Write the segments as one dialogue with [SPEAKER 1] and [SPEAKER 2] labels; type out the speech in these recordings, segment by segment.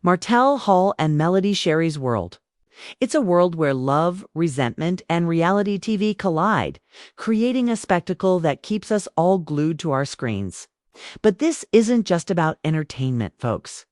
[SPEAKER 1] Martell Holt and Melody Shari's world. It's a world where love, resentment, and reality TV collide, creating a spectacle that keeps us all glued to our screens. But this isn't just about entertainment, folks.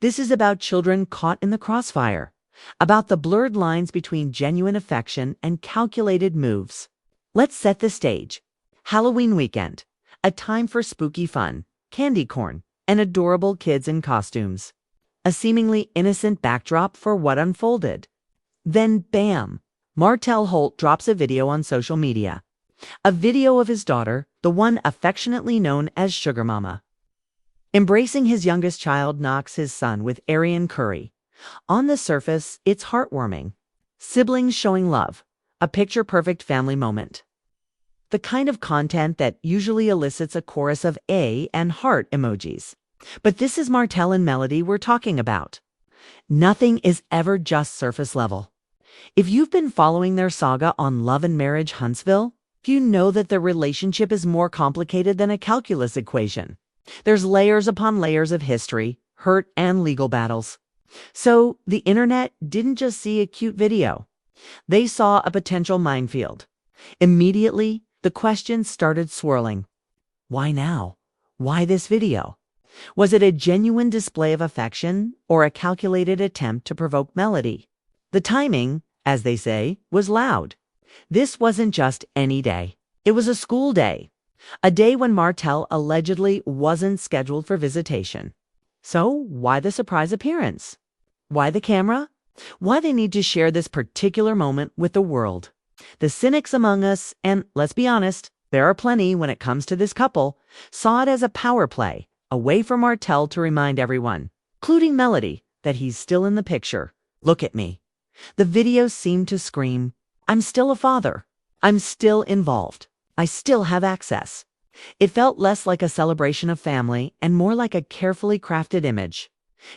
[SPEAKER 1] This is about children caught in the crossfire, about the blurred lines between genuine affection and calculated moves. Let's set the stage. Halloween weekend, a time for spooky fun, candy corn, and adorable kids in costumes. A seemingly innocent backdrop for what unfolded. Then bam! Martell Holt drops a video on social media. A video of his daughter, the one affectionately known as Sugar Mama, embracing his youngest child, Knox, his son, with Arian Curry. On the surface, it's heartwarming. Siblings showing love. A picture-perfect family moment. The kind of content that usually elicits a chorus of A and heart emojis. But this is Martell and Melody we're talking about. Nothing is ever just surface level. If you've been following their saga on Love and Marriage Huntsville, you know that their relationship is more complicated than a calculus equation. There's layers upon layers of history, hurt, and legal battles. So the internet didn't just see a cute video. They saw a potential minefield. Immediately, the questions started swirling. Why now? Why this video? Was it a genuine display of affection or a calculated attempt to provoke Melody? The timing, as they say, was loud. This wasn't just any day. It was a school day. A day when Martell allegedly wasn't scheduled for visitation. So why the surprise appearance? Why the camera? Why they need to share this particular moment with the world? The cynics among us, and let's be honest, there are plenty when it comes to this couple, saw it as a power play, a way for Martell to remind everyone, including Melody, that he's still in the picture. Look at me. The video seemed to scream, I'm still a father. I'm still involved. I still have access. It felt less like a celebration of family and more like a carefully crafted image,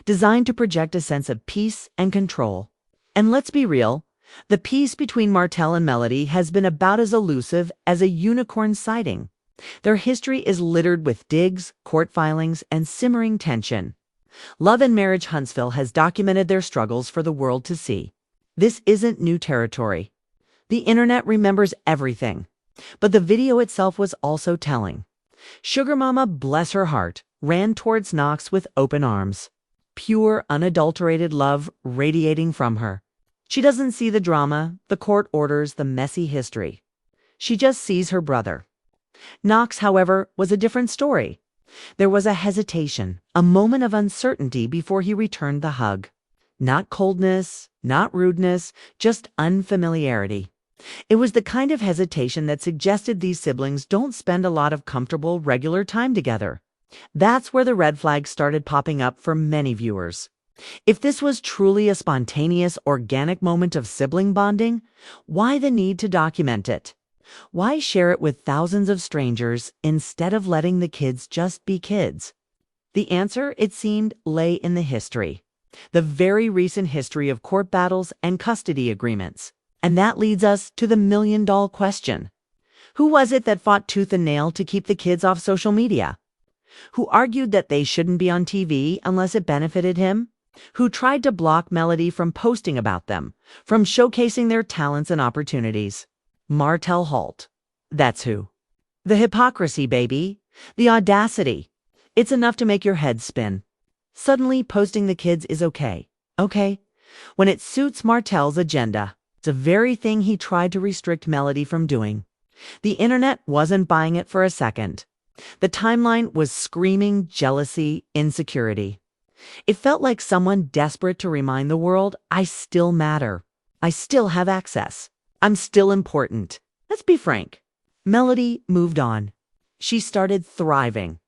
[SPEAKER 1] designed to project a sense of peace and control. And let's be real, the peace between Martell and Melody has been about as elusive as a unicorn sighting. Their history is littered with digs, court filings, and simmering tension. Love and Marriage Huntsville has documented their struggles for the world to see. This isn't new territory. The internet remembers everything. But the video itself was also telling. Sugar Mama, bless her heart, ran towards Knox with open arms. Pure, unadulterated love radiating from her. She doesn't see the drama, the court orders, the messy history. She just sees her brother. Knox, however, was a different story. There was a hesitation, a moment of uncertainty before he returned the hug. Not coldness, not rudeness, just unfamiliarity. It was the kind of hesitation that suggested these siblings don't spend a lot of comfortable, regular time together. That's where the red flags started popping up for many viewers. If this was truly a spontaneous, organic moment of sibling bonding, why the need to document it? Why share it with thousands of strangers instead of letting the kids just be kids? The answer, it seemed, lay in the history. The very recent history of court battles and custody agreements. And that leads us to the million-dollar question. Who was it that fought tooth and nail to keep the kids off social media? Who argued that they shouldn't be on TV unless it benefited him? Who tried to block Melody from posting about them, from showcasing their talents and opportunities? Martell Holt. That's who. The hypocrisy, baby. The audacity. It's enough to make your head spin. Suddenly, posting the kids is okay. Okay? When it suits Martell's agenda. It's the very thing he tried to restrict Melody from doing. The internet wasn't buying it for a second. The timeline was screaming jealousy, insecurity. It felt like someone desperate to remind the world, I still matter. I still have access. I'm still important. Let's be frank. Melody moved on. She started thriving.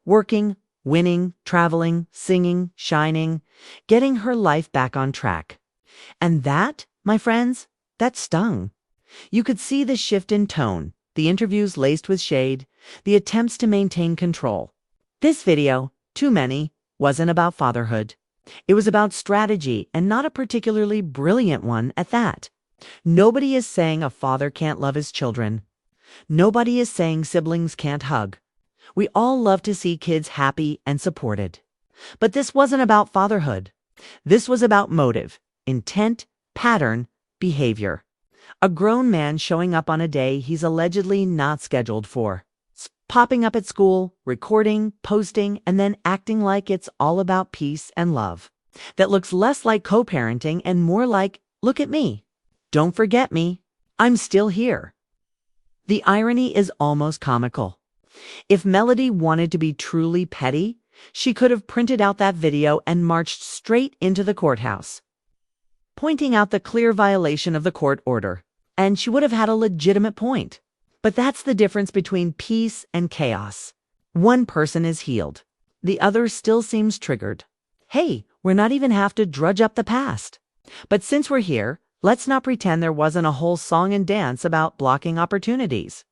[SPEAKER 1] Working, winning, traveling, singing, shining, getting her life back on track. And that, my friends, that stung. You could see the shift in tone, the interviews laced with shade, the attempts to maintain control. This video, too many, wasn't about fatherhood. It was about strategy, and not a particularly brilliant one at that. Nobody is saying a father can't love his children. Nobody is saying siblings can't hug. We all love to see kids happy and supported. But this wasn't about fatherhood. This was about motive, intent, pattern, behavior. A grown man showing up on a day he's allegedly not scheduled for. Popping up at school, recording, posting, and then acting like it's all about peace and love. That looks less like co-parenting and more like, look at me. Don't forget me. I'm still here. The irony is almost comical. If Melody wanted to be truly petty, she could have printed out that video and marched straight into the courthouse, pointing out the clear violation of the court order. And she would have had a legitimate point. But that's the difference between peace and chaos. One person is healed. The other still seems triggered. Hey, we're not even have to drudge up the past. But since we're here, let's not pretend there wasn't a whole song and dance about blocking opportunities.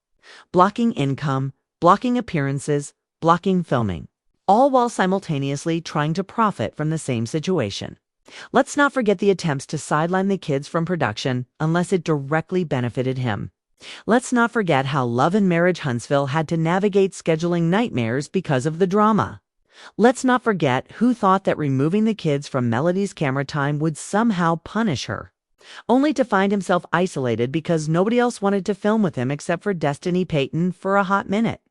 [SPEAKER 1] Blocking income, blocking appearances, blocking filming. All while simultaneously trying to profit from the same situation. Let's not forget the attempts to sideline the kids from production unless it directly benefited him. Let's not forget how Love and Marriage Huntsville had to navigate scheduling nightmares because of the drama. Let's not forget who thought that removing the kids from Melody's camera time would somehow punish her, only to find himself isolated because nobody else wanted to film with him except for Destiny Payton for a hot minute.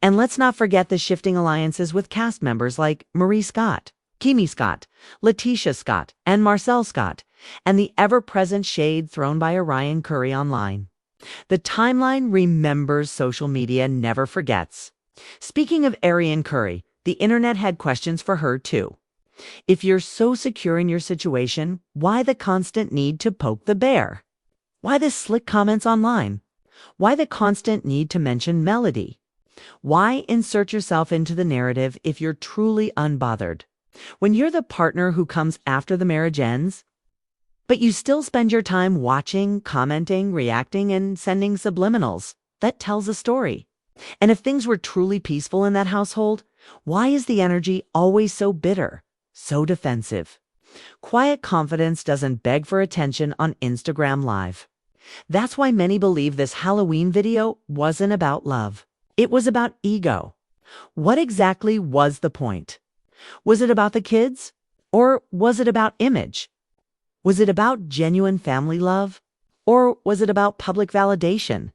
[SPEAKER 1] And let's not forget the shifting alliances with cast members like Marie Scott, Kimi Scott, Letitia Scott, and Marcel Scott, and the ever-present shade thrown by Orion Curry online. The timeline remembers, social media never forgets. Speaking of Orion Curry, the internet had questions for her too. If you're so secure in your situation, why the constant need to poke the bear? Why the slick comments online? Why the constant need to mention Melody? Why insert yourself into the narrative if you're truly unbothered? When you're the partner who comes after the marriage ends, but you still spend your time watching, commenting, reacting, and sending subliminals, that tells a story. And if things were truly peaceful in that household, why is the energy always so bitter, so defensive? Quiet confidence doesn't beg for attention on Instagram Live. That's why many believe this Halloween video wasn't about love. It was about ego. What exactly was the point? Was it about the kids? Or was it about image? Was it about genuine family love? Or was it about public validation?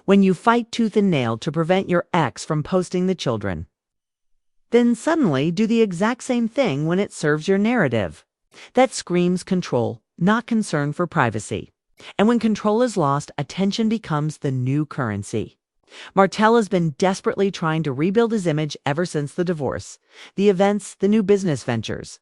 [SPEAKER 1] When you fight tooth and nail to prevent your ex from posting the children, then suddenly do the exact same thing when it serves your narrative. That screams control, not concern for privacy. And when control is lost, attention becomes the new currency. Martell has been desperately trying to rebuild his image ever since the divorce, the events, the new business ventures,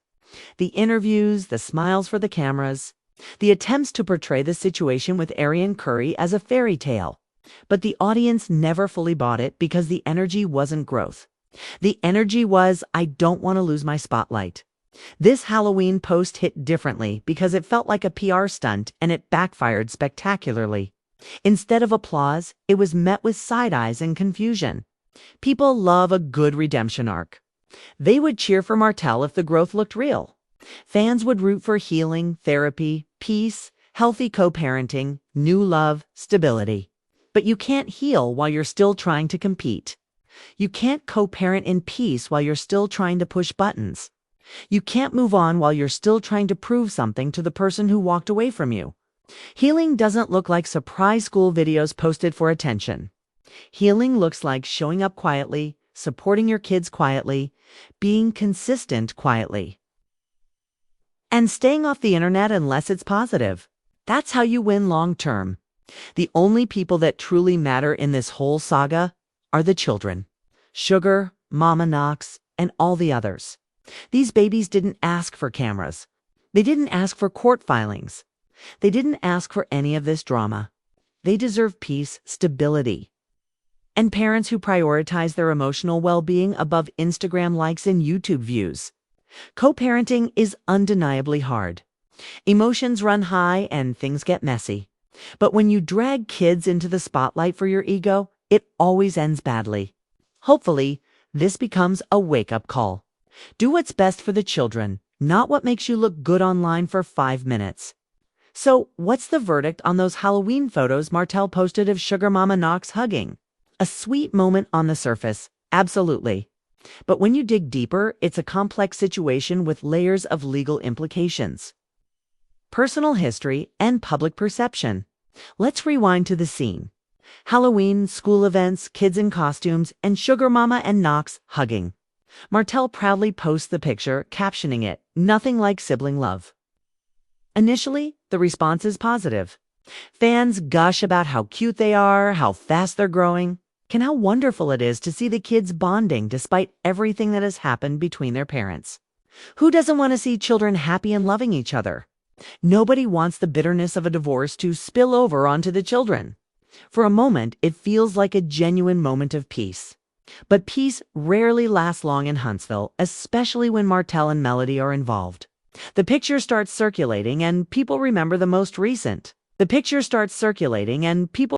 [SPEAKER 1] the interviews, the smiles for the cameras, the attempts to portray the situation with Orion Curry as a fairy tale. But the audience never fully bought it because the energy wasn't growth. The energy was, I don't want to lose my spotlight. This Halloween post hit differently because it felt like a PR stunt and it backfired spectacularly. Instead of applause, it was met with side eyes and confusion. People love a good redemption arc. They would cheer for Martell if the growth looked real. Fans would root for healing, therapy, peace, healthy co-parenting, new love, stability. But you can't heal while you're still trying to compete. You can't co-parent in peace while you're still trying to push buttons. You can't move on while you're still trying to prove something to the person who walked away from you. Healing doesn't look like surprise school videos posted for attention. Healing looks like showing up quietly, supporting your kids quietly, being consistent quietly, and staying off the internet unless it's positive. That's how you win long term. The only people that truly matter in this whole saga are the children. Sugar, Mama Knox, and all the others. These babies didn't ask for cameras. They didn't ask for court filings. They didn't ask for any of this drama. They deserve peace, stability, and parents who prioritize their emotional well-being above Instagram likes and YouTube views. Co-parenting is undeniably hard. Emotions run high and things get messy. But when you drag kids into the spotlight for your ego, it always ends badly. Hopefully, this becomes a wake-up call. Do what's best for the children, not what makes you look good online for 5 minutes. So, what's the verdict on those Halloween photos Martell posted of Sugar Mama Knox hugging? A sweet moment on the surface, absolutely. But when you dig deeper, it's a complex situation with layers of legal implications, personal history, and public perception. Let's rewind to the scene. Halloween, school events, kids in costumes, and Sugar Mama and Knox hugging. Martell proudly posts the picture, captioning it, "Nothing like sibling love." Initially, the response is positive. Fans gush about how cute they are, how fast they're growing, and how wonderful it is to see the kids bonding despite everything that has happened between their parents. Who doesn't want to see children happy and loving each other? Nobody wants the bitterness of a divorce to spill over onto the children. For a moment, it feels like a genuine moment of peace. But peace rarely lasts long in Huntsville, especially when Martell and Melody are involved. The picture starts circulating and people remember the most recent.